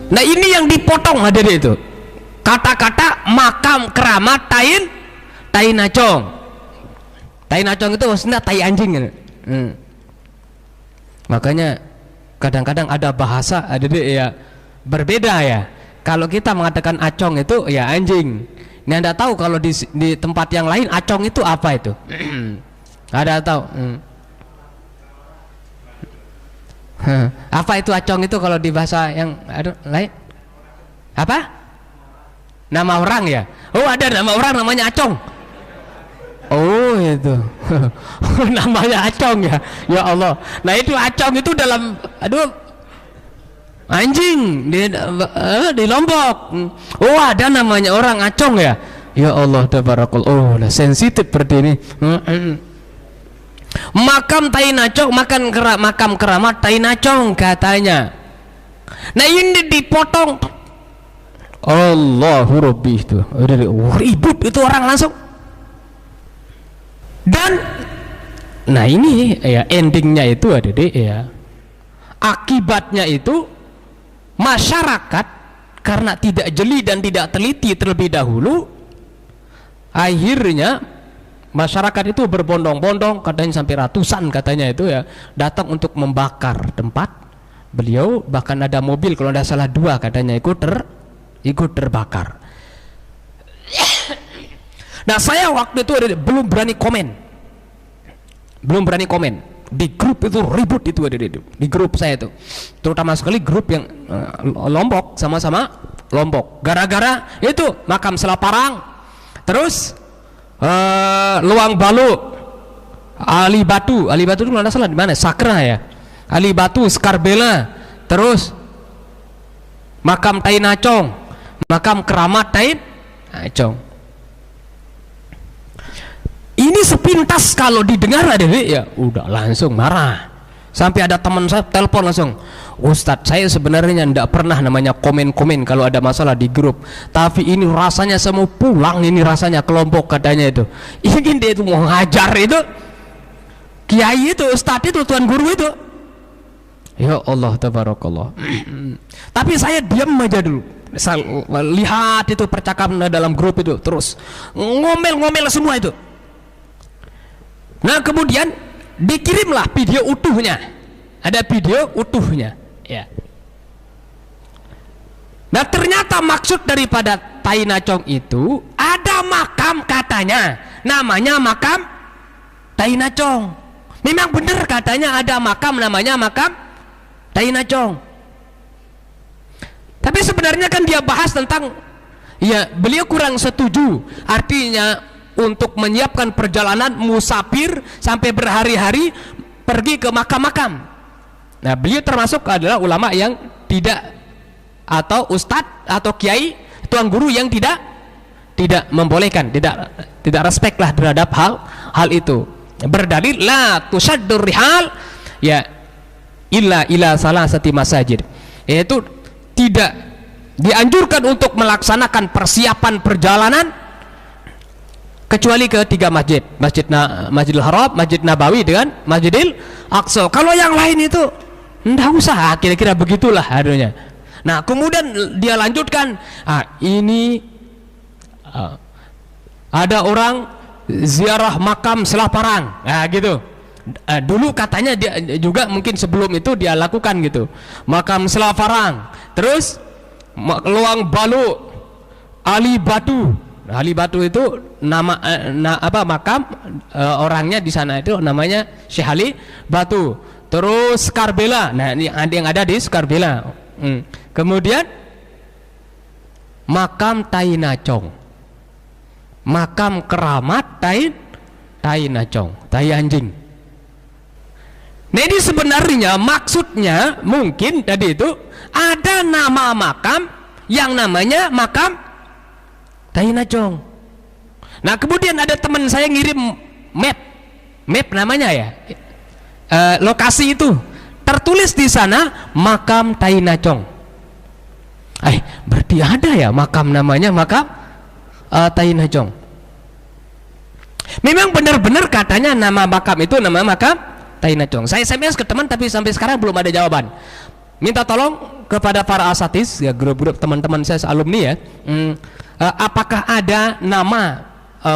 Nah ini yang dipotong hadirin itu kata-kata makam keramat tai nacong. Tai nacong itu maksudnya tai anjing gitu. Makanya kadang-kadang ada bahasa ya berbeda ya. Kalau kita mengatakan acong itu ya anjing. Ini Anda tahu kalau di tempat yang lain acong itu apa itu? Ada tahu? Apa itu acong itu kalau di bahasa yang lain? Apa? Nama orang ya? Oh ada nama orang namanya acong. Oh itu namanya acong ya. Ya Allah. Nah itu acong itu dalam anjing di Lombok. Oh ada namanya orang acong ya. Ya Allah tabarakallah. Oh lah sensitif seperti ini. Makam tai nacong, makam keramat tai nacong katanya. Nah ini dipotong. Allahu Rabbi itu. Ribut itu orang langsung. Dan nah ini ya endingnya itu ada ya. Akibatnya itu masyarakat karena tidak jeli dan tidak teliti terlebih dahulu, akhirnya masyarakat itu berbondong-bondong, katanya sampai ratusan katanya itu ya, datang untuk membakar tempat beliau. Bahkan ada mobil kalau tidak salah 2 katanya ikut terbakar. Nah saya waktu itu belum berani komen di grup itu, ribut itu di grup saya itu, terutama sekali grup yang Lombok, sama-sama Lombok, gara-gara itu makam Selaparang, terus Luang Balu, Ali Batu itu kalau tidak salah di mana, Sakra ya, Ali Batu, Skarbela, terus makam Tai Nacong, makam keramat Tai Nacong. Ini sepintas kalau didengar ada ya udah langsung marah. Sampai ada teman saya telepon langsung, Ustadz saya sebenarnya tidak pernah namanya komen-komen kalau ada masalah di grup, tapi ini rasanya saya mau pulang, ini rasanya kelompok katanya itu. Ini dia itu mau ngajar itu kiai itu, ustadz itu, tuan guru itu. Ya Allah tabarakallah. Tapi saya diam aja dulu. Saya lihat itu percakapan dalam grup itu, terus ngomel-ngomel semua itu. Nah kemudian dikirimlah video utuhnya, ada video utuhnya ya. Nah ternyata maksud daripada Tai Nacong itu ada makam katanya, namanya makam Tai Nacong. Memang benar katanya ada makam namanya makam Tai Nacong. Tapi sebenarnya kan dia bahas tentang ya beliau kurang setuju, artinya untuk menyiapkan perjalanan musafir sampai berhari-hari pergi ke makam-makam. Nah beliau termasuk adalah ulama yang tidak, atau ustadz atau kiai, tuan guru yang tidak membolehkan, tidak respect lah terhadap hal itu. Berdalil la tusaddur rihal ya illa salasati masajid, yaitu tidak dianjurkan untuk melaksanakan persiapan perjalanan kecuali ke 3 masjid, Masjidil Haram, Masjid Nabawi dengan Masjidil Aqsa. Kalau yang lain itu enggak usah, kira-kira begitulah adanya. Nah kemudian dia lanjutkan, ini ada orang ziarah makam Selaparang, nah gitu. Dulu katanya dia juga mungkin sebelum itu dia lakukan gitu, makam Selaparang, terus Luang Balu, Ali Batu. Ali Batu itu nama makam orangnya di sana itu namanya Syekh Ali Batu. Terus Skarbela, nah ini yang ada di Skarbela. Kemudian makam Tai Nacong, makam keramat Tai Nacong, tai anjing. Nah ini sebenarnya maksudnya mungkin tadi itu ada nama makam yang namanya makam Tai Nacong. Nah kemudian ada teman saya ngirim map namanya ya, lokasi itu tertulis di sana makam Tai Nacong. Berarti ada ya makam namanya makam Tai Nacong. Memang benar-benar katanya nama makam itu nama makam Tai Nacong. Saya SMS ke teman tapi sampai sekarang belum ada jawaban. minta tolong kepada para asatis ya, grup-grup teman-teman saya alumni ya, apakah ada nama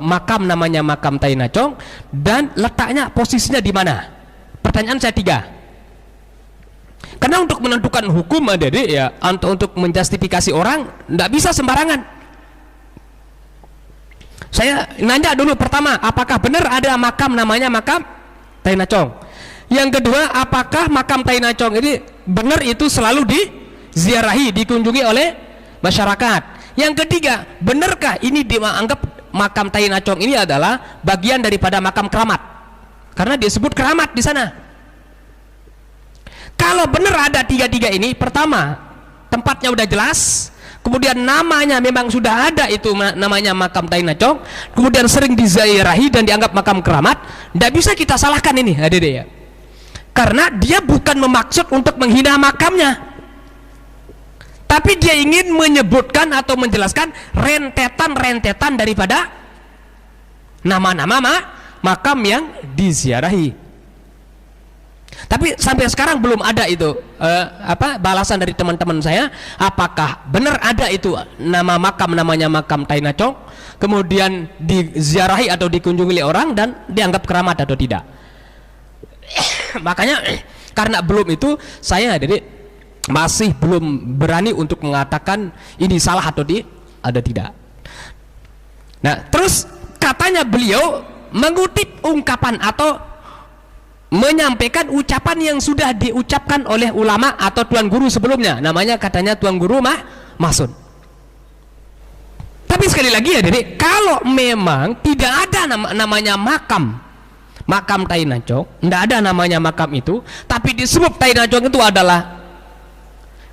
makam namanya makam Tai Nacong dan letaknya posisinya di mana? Pertanyaan saya 3. Karena untuk menentukan hukum adik-adik ya, untuk menjustifikasi orang tidak bisa sembarangan. Saya nanya dulu pertama, apakah benar ada makam namanya makam Tai Nacong? Yang kedua, apakah makam Tai Nacong ini benar itu selalu diziarahi, dikunjungi oleh masyarakat? Yang ketiga, benarkah ini dianggap makam Tai Nacong ini adalah bagian daripada makam keramat? Karena disebut keramat di sana. Kalau benar ada 3 ini, pertama, tempatnya udah jelas, kemudian namanya memang sudah ada itu namanya makam Tai Nacong, kemudian sering diziarahi dan dianggap makam keramat, tidak bisa kita salahkan ini, adik-adik ya. Karena dia bukan memaksud untuk menghina makamnya, tapi dia ingin menyebutkan atau menjelaskan rentetan daripada nama-nama makam yang diziarahi. Tapi sampai sekarang belum ada itu balasan dari teman-teman saya, apakah benar ada itu nama makam namanya makam Tai Nacong, kemudian diziarahi atau dikunjungi oleh orang dan dianggap keramat atau tidak. Makanya karena belum itu, saya jadi masih belum berani untuk mengatakan ini salah atau ada tidak. Nah, terus katanya beliau mengutip ungkapan atau menyampaikan ucapan yang sudah diucapkan oleh ulama atau tuan guru sebelumnya, namanya katanya tuan guru Mahsud. Tapi sekali lagi ya, jadi kalau memang tidak ada namanya makam Tai Nacong, tidak ada namanya makam itu, tapi disebut Tai Nacong itu adalah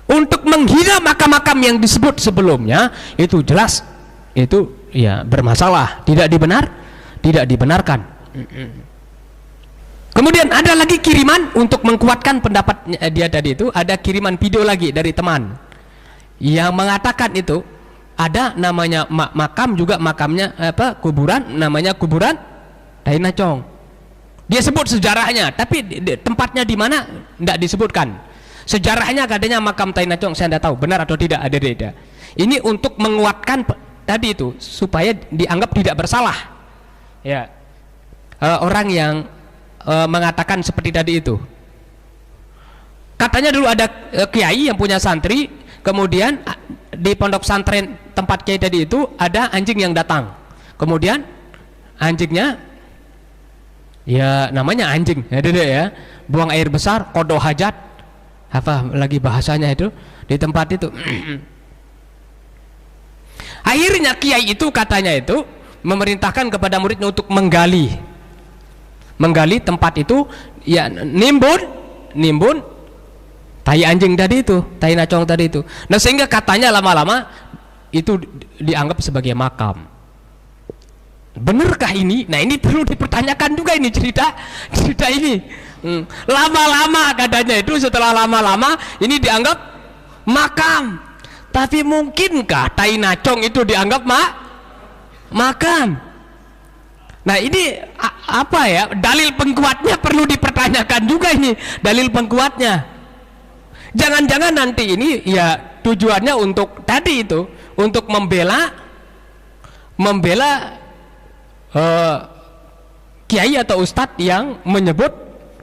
untuk menghina makam-makam yang disebut sebelumnya, itu jelas itu ya bermasalah, tidak dibenarkan. Kemudian ada lagi kiriman untuk menguatkan pendapat dia tadi itu, ada kiriman video lagi dari teman yang mengatakan itu ada namanya makam juga, makamnya kuburan namanya kuburan Tai Nacong. Dia sebut sejarahnya, tapi tempatnya di mana tidak disebutkan. Sejarahnya katanya makam Tai Nacong, saya tidak tahu benar atau tidak, ada. Ini untuk menguatkan tadi itu supaya dianggap tidak bersalah. Ya, orang yang mengatakan seperti tadi itu. Katanya dulu ada kiai yang punya santri, kemudian di pondok santren tempat kiai tadi itu ada anjing yang datang. Kemudian anjingnya ya namanya anjing ya, buang air besar, qada hajat, apa lagi bahasanya itu di tempat itu. Akhirnya kiai itu katanya itu memerintahkan kepada muridnya untuk menggali tempat itu, ya nimbun tai anjing tadi itu, Tai Nacong tadi itu. Nah, sehingga katanya lama-lama itu dianggap sebagai makam. Benarkah ini? Nah, ini perlu dipertanyakan juga ini cerita ini. Lama-lama katanya itu, setelah lama-lama ini dianggap makam. Tapi mungkinkah Tai Nacong itu dianggap makam? Nah, ini apa ya? Dalil pengkuatnya perlu dipertanyakan juga ini, dalil pengkuatnya. Jangan-jangan nanti ini ya tujuannya untuk tadi itu, untuk membela kiai atau ustadz yang menyebut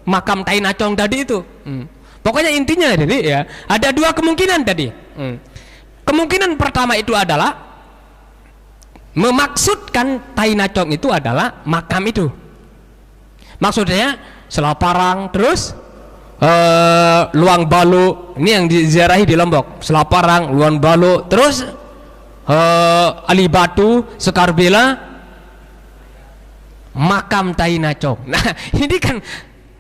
makam Tai Nacong tadi itu. Pokoknya intinya jadi ya ada 2 kemungkinan tadi. Kemungkinan pertama itu adalah memaksudkan Tai Nacong itu adalah makam itu. Maksudnya Selaparang, terus Luang Balu, ini yang diziarahi di Lombok. Selaparang, Luang Balu, terus Ali Batu, Sekarbela, makam Tai Nacong. Nah, ini kan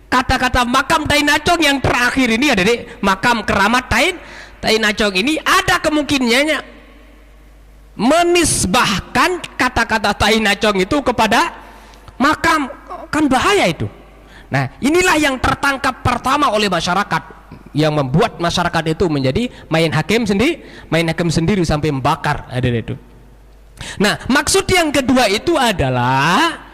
kata-kata makam Tai Nacong yang terakhir ini ada di makam keramat Tai Nacong ini ada kemungkinannya menisbahkan kata-kata Tai Nacong itu kepada makam, kan bahaya itu. Nah, inilah yang tertangkap pertama oleh masyarakat, yang membuat masyarakat itu menjadi main hakim sendiri sampai membakar ada itu. Nah, maksud yang kedua itu adalah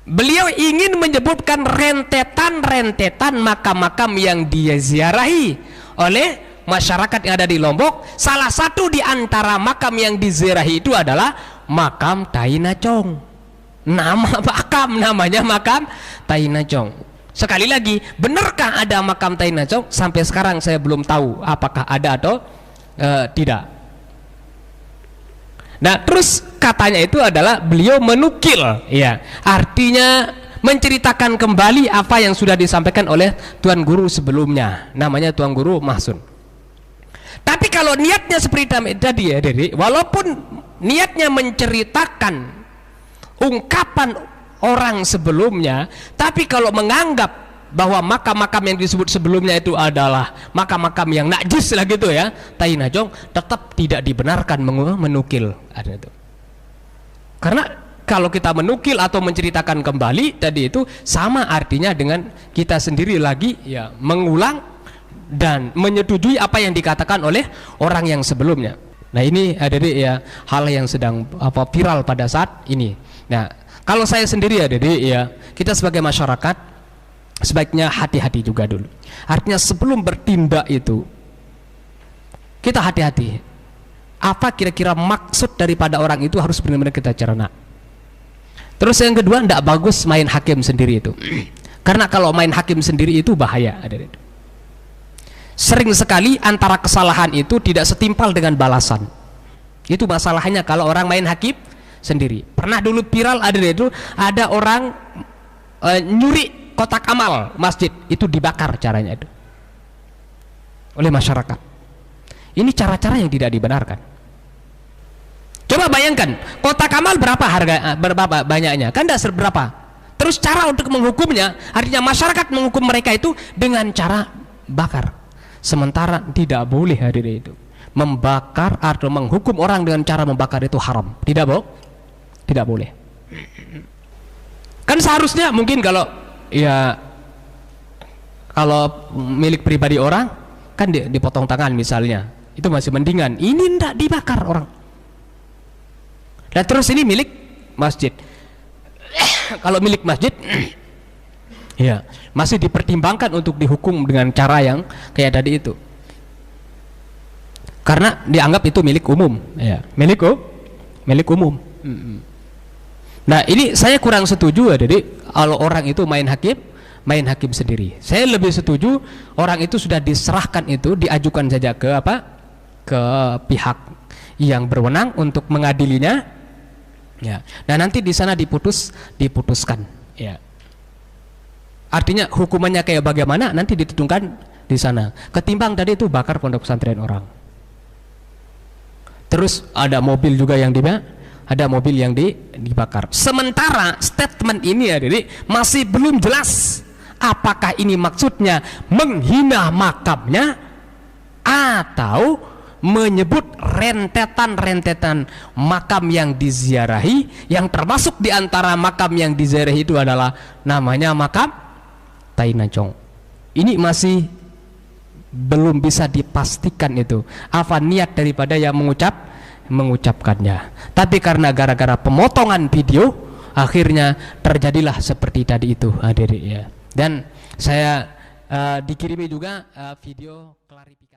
Beliau ingin menyebutkan rentetan-rentetan makam-makam yang diziarahi oleh masyarakat yang ada di Lombok. Salah satu di antara makam yang diziarahi itu adalah makam Tainacong. Nama makam namanya makam Tainacong. Sekali lagi, benarkah ada makam Tainacong? Sampai sekarang saya belum tahu apakah ada atau tidak. Nah, terus katanya itu adalah beliau menukil, ya, artinya menceritakan kembali apa yang sudah disampaikan oleh Tuan Guru sebelumnya, namanya Tuan Guru Mahsun. Tapi kalau niatnya seperti tadi ya, jadi walaupun niatnya menceritakan ungkapan orang sebelumnya, tapi kalau menganggap bahwa makam-makam yang disebut sebelumnya itu adalah makam-makam yang najis lah gitu ya, Tainacong, tetap tidak dibenarkan menukil ada itu. Karena kalau kita menukil atau menceritakan kembali tadi itu sama artinya dengan kita sendiri lagi ya mengulang dan menyetujui apa yang dikatakan oleh orang yang sebelumnya. Nah, ini adik-adik ya hal yang sedang viral pada saat ini. Nah, kalau saya sendiri adik-adik ya, kita sebagai masyarakat sebaiknya hati-hati juga dulu. Artinya sebelum bertindak itu kita hati-hati. Apa kira-kira maksud daripada orang itu harus benar-benar kita cerna. Terus yang kedua, tidak bagus main hakim sendiri itu. Karena kalau main hakim sendiri itu bahaya. Sering sekali antara kesalahan itu tidak setimpal dengan balasan. Itu masalahnya kalau orang main hakim sendiri. Pernah dulu viral ada orang nyuri kotak amal masjid, itu dibakar caranya itu oleh masyarakat. Ini cara-cara yang tidak dibenarkan. Coba bayangkan, kotak amal berapa berapa banyaknya, kan tidak seberapa. Terus cara untuk menghukumnya, artinya masyarakat menghukum mereka itu dengan cara bakar. Sementara tidak boleh hadirin itu membakar atau menghukum orang dengan cara membakar itu haram. Tidak boleh. Kan seharusnya mungkin kalau milik pribadi orang kan dipotong tangan misalnya, itu masih mendingan. Ini tidak dibakar orang. Dan terus ini milik masjid. Kalau milik masjid ya masih dipertimbangkan untuk dihukum dengan cara yang kayak tadi itu, karena dianggap itu milik umum ya, milik umum. Nah, ini saya kurang setuju ya, jadi kalau orang itu main hakim sendiri. Saya lebih setuju orang itu sudah diserahkan itu, diajukan saja ke pihak yang berwenang untuk mengadilinya ya. Nah, nanti di sana diputuskan ya. Artinya hukumannya kayak bagaimana nanti ditentukan di sana. Ketimbang tadi itu bakar pondok pesantren orang. Terus ada mobil juga yang dibakar. Sementara statement ini ya, jadi masih belum jelas apakah ini maksudnya menghina makamnya atau menyebut rentetan-rentetan makam yang diziarahi, yang termasuk di antara makam yang diziarahi itu adalah namanya makam Tainacong. Ini masih belum bisa dipastikan itu apa niat daripada yang mengucapkannya. Tapi karena gara-gara pemotongan video akhirnya terjadilah seperti tadi itu hadirin ya. Dan saya dikirimi juga video klarifikasi.